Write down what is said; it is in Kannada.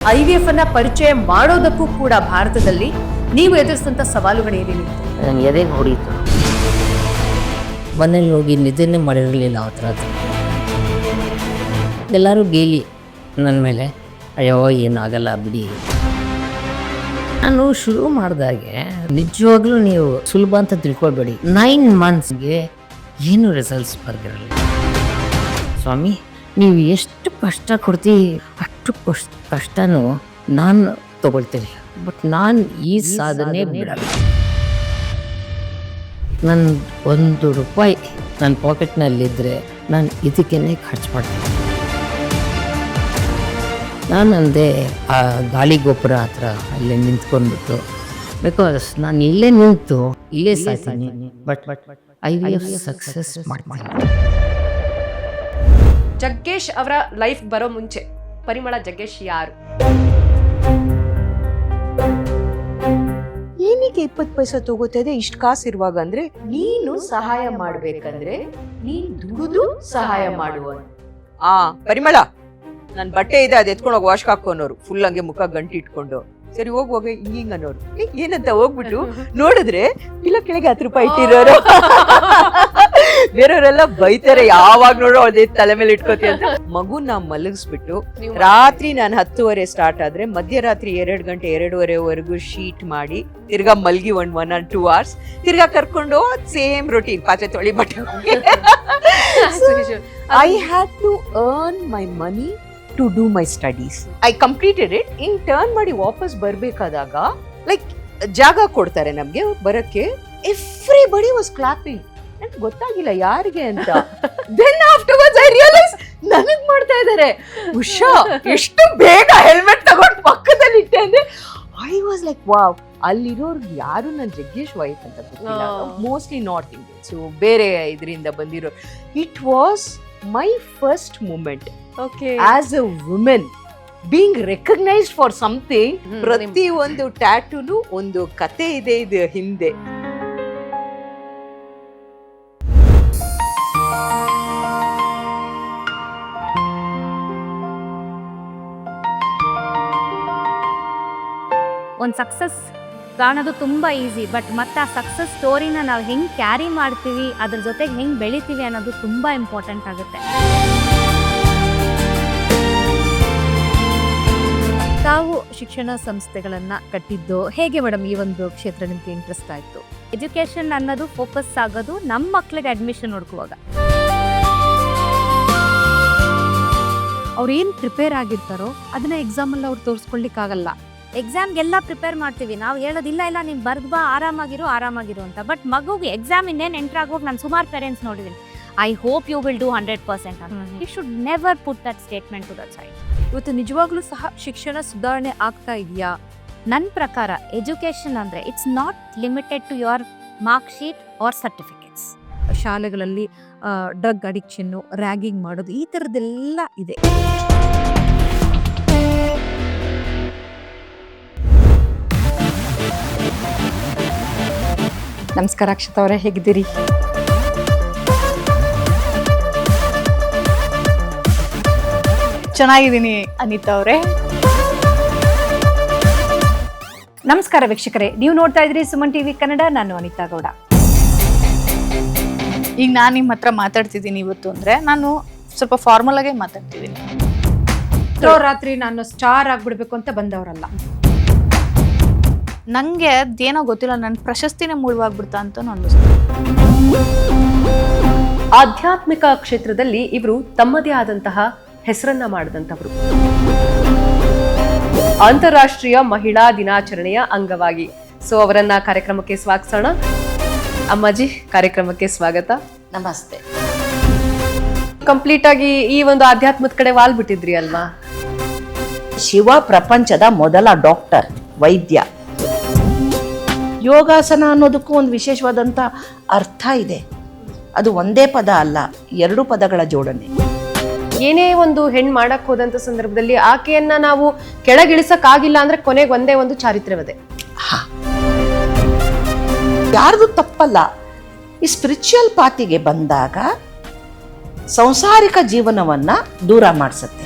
IVF ಅನ್ನ ಪರಿಚಯ ಮಾಡೋದಕ್ಕೂ ಕೂಡ ಭಾರತದಲ್ಲಿ ನೀವು ಎದುರಿಸಿದಂತ ಸವಾಲುಗಳು ಏನೇನಿತ್ತು? ನನಗೆ ಎದೆಗೆ ಹೊಡೀತು. ಮನೇಲಿ ಹೋಗಿ ನಿದ್ದೆನೇ ಮಾಡಿರಲಿಲ್ಲ ಆ ಥರದ್ದು. ಎಲ್ಲರೂ ಗೇಲಿ ನನ್ನ ಮೇಲೆ, ಅಯ್ಯೋ ಏನಾಗಲ್ಲ ಬಿಡಿ. ನಾನು ಶುರು ಮಾಡಿದಾಗೆ ನಿಜವಾಗ್ಲೂ ನೀವು ಸುಲಭ ಅಂತ ತಿಳ್ಕೊಬೇಡಿ. 9 monthsಗೆ ಏನು ರಿಸಲ್ಟ್ಸ್ ಬರ್ದಿರಲ್ಲ. ಸ್ವಾಮಿ ನೀವು ಎಷ್ಟು ಕಷ್ಟ ಕೊಡ್ತೀವಿ ಅಷ್ಟು ಕಷ್ಟನೂ ನಾನು ತಗೊಳ್ತೀನಿ, ಬಟ್ ನಾನು ಈ ಸಾಧನೆ ಬಿಡಲ್ಲ. ನನ್ನ ₹1 ನನ್ನ ಪಾಕೆಟ್ನಲ್ಲಿದ್ದರೆ ನಾನು ಇದಕ್ಕೇ ಖರ್ಚು ಮಾಡ್ತೀನಿ. ನಾನು ಅಂದೆ ಆ ಗಾಳಿ ಗೋಪುರ ಹತ್ರ ಅಲ್ಲೇ ನಿಂತ್ಕೊಂಡ್ಬಿಟ್ಟು, ಬಿಕಾಸ್ ನಾನು ಇಲ್ಲೇ ನಿಂತು ಇಲ್ಲೇ ಸಾಯ್ತೀನಿ, ಬಟ್ IVF ಸಕ್ಸಸ್ ಮಾಡ್ತೀನಿ. ಜಗ್ಗೇಶ್ ಅವರ ಲೈಫ್ ಬರೋ ಮುಂಚೆ ಪರಿಮಳ ಜಗ್ಗೇಶ್ ಯಾರು? ಏನಕ್ಕೆ 20 ಪೈಸೆ ತಗೋತದೆ ಇಷ್ಟು ಕಾಸು ಇರುವಾಗ? ಅಂದ್ರೆ ನೀನು ಸಹಾಯ ಮಾಡ್ಬೇಕಂದ್ರೆ ನೀನ್ ದುಡಿದು ಸಹಾಯ ಮಾಡುವ. ಪರಿಮಳ, ನನ್ ಬಟ್ಟೆ ಇದೆ ಅದ್ ಎತ್ಕೊಂಡೋಗಿ ವಾಶ್ ಹಾಕೋನೋರು, ಫುಲ್ ಹಂಗೆ ಮುಖ ಗಂಟಿ ಇಟ್ಕೊಂಡು. ಸರಿ ಹೋಗುವಾಗ ಹಿಂಗ ಅನ್ನೋರು ಏನಂತ ಹೋಗ್ಬಿಟ್ಟು ನೋಡಿದ್ರೆ ಇಲ್ಲ ಕೆಳಗೆ ₹10 ಇಟ್ಟಿರೋರು. ಬೇರೆಯವರೆಲ್ಲ ಬೈತಾರೆ, ಯಾವಾಗ ನೋಡೋ ಅದೇ ತಲೆ ಮೇಲೆ ಇಟ್ಕೋತಿ ಅಂತ. ಮಗುನ ಮಲಗಿಸ್ಬಿಟ್ಟು ರಾತ್ರಿ ನಾನು 10:30 ಸ್ಟಾರ್ಟ್ ಆದ್ರೆ ಮಧ್ಯರಾತ್ರಿ 2 ಗಂಟೆ 2:30ವರೆಗೂ ಶೀಟ್ ಮಾಡಿ ತಿರ್ಗಾ ಮಲ್ಗಿ 1 or 2 hours ತಿರ್ಗಾ ಕರ್ಕೊಂಡು ಸೇಮ್ ರೊಟೀನ್, ಪಾತ್ರೆ ತೊಳಿ ಬಟ್ಟೆ. I had to earn my money to do my studies. I completed it. In turn ಮಾಡಿ ವಾಪಸ್ ಬರ್ಬೇಕಾದಾಗ ಲೈಕ್ ಜಾಗ ಕೊಡ್ತಾರೆ ನಮ್ಗೆ ಬರಕ್ಕೆ. Everybody was clapping. ನನಗೆ ಗೊತ್ತಾಗಿಲ್ಲ ಯಾರಿಗೆ ಅಂತ. Then afterwards I realized ನನಗ್ ಮಾಡ್ತಾ ಇದ್ದಾರೆ. ಉಷಾ ಎಷ್ಟು ಬೇಗ ಹೆಲ್ಮೆಟ್ ತಗೊಂಡು ಪಕ್ಕದಲ್ಲಿ ಇಟ್ಟೆ ಅಂದ್ರೆ I was like wow. ಅಲ್ಲಿರೋರು ಯಾರು ನನ್ನ ಜಗ್ಗೇಶ್ ವೈಫ್ ಅಂತ ಗೊತ್ತಿಲ್ಲ, ಮೋಸ್ಟ್ಲಿ ನಾರ್ತ್ ಇಂಡಿಯನ್, ಸೊ ಬೇರೆ ಇದರಿಂದ ಬಂದಿರೋ. It was my first moment as a women being recognised for something. ಪ್ರತಿ ಒಂದು ಟ್ಯಾಟೂನು ಒಂದು ಕತೆ ಇದೆ ಇದು ಹಿಂದೆ. ಒಂದು ಸಕ್ಸಸ್ ಕಾಣೋದು ತುಂಬ ಈಸಿ, ಬಟ್ ಮತ್ತೆ ಆ ಸಕ್ಸಸ್ ಸ್ಟೋರಿನ ನಾವು ಹೆಂಗೆ ಕ್ಯಾರಿ ಮಾಡ್ತೀವಿ, ಅದ್ರ ಜೊತೆಗೆ ಹೆಂಗೆ ಬೆಳಿತೀವಿ ಅನ್ನೋದು ತುಂಬ ಇಂಪಾರ್ಟೆಂಟ್ ಆಗುತ್ತೆ. ತಾವು ಶಿಕ್ಷಣ ಸಂಸ್ಥೆಗಳನ್ನ ಕಟ್ಟಿದ್ದು ಹೇಗೆ ಮೇಡಮ್? ಈ ಒಂದು ಕ್ಷೇತ್ರ ನಿಮ್ಗೆ ಇಂಟ್ರೆಸ್ಟ್ ಆಯ್ತು? ಎಜುಕೇಷನ್ ಅನ್ನೋದು ಫೋಕಸ್ ಆಗೋದು ನಮ್ಮ ಮಕ್ಳಿಗೆ ಅಡ್ಮಿಷನ್ ಹುಡುಕುವಾಗ. ಅವ್ರು ಏನು ಪ್ರಿಪೇರ್ ಆಗಿರ್ತಾರೋ ಅದನ್ನ ಎಕ್ಸಾಮಲ್ಲಿ ಅವ್ರು ತೋರಿಸ್ಕೊಳ್ಲಿಕ್ಕಾಗಲ್ಲ. ಎಕ್ಸಾಮ್ಗೆಲ್ಲ ಪ್ರಿಪೇರ್ ಮಾಡ್ತೀವಿ ನಾವು, ಹೇಳೋದಿಲ್ಲ ಇಲ್ಲ ನೀನು ಬರ್ದು ಬಾ ಆರಾಮಾಗಿರು ಅಂತ. ಬಟ್ ಮಗುಗೆ ಎಕ್ಸಾಮ್ ಇನ್ನೇನು ಎಂಟರ್ ಆಗೋಗಿ ನಾನು ಸುಮಾರು ಪೇರೆಂಟ್ಸ್ ನೋಡಿದ್ದೀನಿ, I hope you will do 100% ಅಂತ. You should never put that statement to the side. ಇವತ್ತು ನಿಜವಾಗ್ಲೂ ಸಹ ಶಿಕ್ಷಣ ಸುಧಾರಣೆ ಆಗ್ತಾ ಇದೆಯಾ? ನನ್ನ ಪ್ರಕಾರ ಎಜುಕೇಷನ್ ಅಂದರೆ it's not limited to your mark sheet or certificates. ಶಾಲೆಗಳಲ್ಲಿ ಡ್ರಗ್ ಅಡಿಕ್ಷನ್ನು, ರ್ಯಾಗಿಂಗ್ ಮಾಡೋದು, ಈ ಥರದ್ದೆಲ್ಲ ಇದೆ. ನಮಸ್ಕಾರ ಅಕ್ಷತಾ ಅವರೇ, ಹೇಗಿದ್ದೀರಿ? ಚೆನ್ನಾಗಿದ್ದೀನಿ ಅನಿತಾ ಅವರೇ. ನಮಸ್ಕಾರ ವೀಕ್ಷಕರೇ, ನೀವು ನೋಡ್ತಾ ಇದ್ರಿ ಸುಮನ್ ಟಿವಿ ಕನ್ನಡ. ನಾನು ಅನಿತಾ ಗೌಡ. ಈಗ ನಾನು ನಿಮ್ಮ ಹತ್ರ ಮಾತಾಡ್ತಿದ್ದೀನಿ ಇವತ್ತು ಅಂದರೆ ನಾನು ಸ್ವಲ್ಪ ಫಾರ್ಮಲ್ ಆಗೇ ಮಾತಾಡ್ತಿದ್ದೀನಿ. ರಾತ್ರಿ ನಾನು ಸ್ಟಾರ್ ಆಗ್ಬಿಡ್ಬೇಕು ಅಂತ ಬಂದವರಲ್ಲ. ನನಗೆ ಅದೇನೋ ಗೊತ್ತಿಲ್ಲ, ನನ್ನ ಪ್ರಶಸ್ತಿನೇ ಮುಳುವಾಗ್ಬಿಡ್ತಾ ಅಂತ ಅನ್ನಿಸ್ತು. ಆಧ್ಯಾತ್ಮಿಕ ಕ್ಷೇತ್ರದಲ್ಲಿ ಇವರು ತಮ್ಮದೇ ಆದಂತಹ ಹೆಸರನ್ನ ಮಾಡಿದಂಥವರು. ಅಂತಾರಾಷ್ಟ್ರೀಯ ಮಹಿಳಾ ದಿನಾಚರಣೆಯ ಅಂಗವಾಗಿ ಅವರನ್ನ ಕಾರ್ಯಕ್ರಮಕ್ಕೆ ಸ್ವಾಗತಿಸೋಣ. ಅಮ್ಮಾಜಿ, ಕಾರ್ಯಕ್ರಮಕ್ಕೆ ಸ್ವಾಗತ. ನಮಸ್ತೆ. ಕಂಪ್ಲೀಟ್ ಆಗಿ ಈ ಒಂದು ಆಧ್ಯಾತ್ಮದ ಕಡೆ ವಾಲ್ ಬಿಟ್ಟಿದ್ರಿ ಅಲ್ವಾ? ಶಿವ ಪ್ರಪಂಚದ ಮೊದಲ ಡಾಕ್ಟರ್, ವೈದ್ಯ. ಯೋಗಾಸನ ಅನ್ನೋದಕ್ಕೂ ಒಂದು ವಿಶೇಷವಾದಂಥ ಅರ್ಥ ಇದೆ. ಅದು ಒಂದೇ ಪದ ಅಲ್ಲ, 2 ಪದಗಳ ಜೋಡಣೆ. ಏನೇ ಒಂದು ಹೆಣ್ಣು ಮಾಡಕ್ ಹೋದಂತ ಸಂದರ್ಭದಲ್ಲಿ ಆಕೆಯನ್ನ ನಾವು ಕೆಳಗಿಳಿಸಕ್ ಆಗಿಲ್ಲ ಅಂದ್ರೆ ಕೊನೆಗೆ ಒಂದೇ ಒಂದು ಚಾರಿತ್ರ್ಯವದೆ. ಯಾರ್ದು ತಪ್ಪಲ್ಲ. ಈ ಸ್ಪಿರಿಚುವಲ್ ಪಾತಿಗೆ ಬಂದಾಗ ಸಂಸಾರಿಕ ಜೀವನವನ್ನ ದೂರ ಮಾಡಿಸುತ್ತೆ.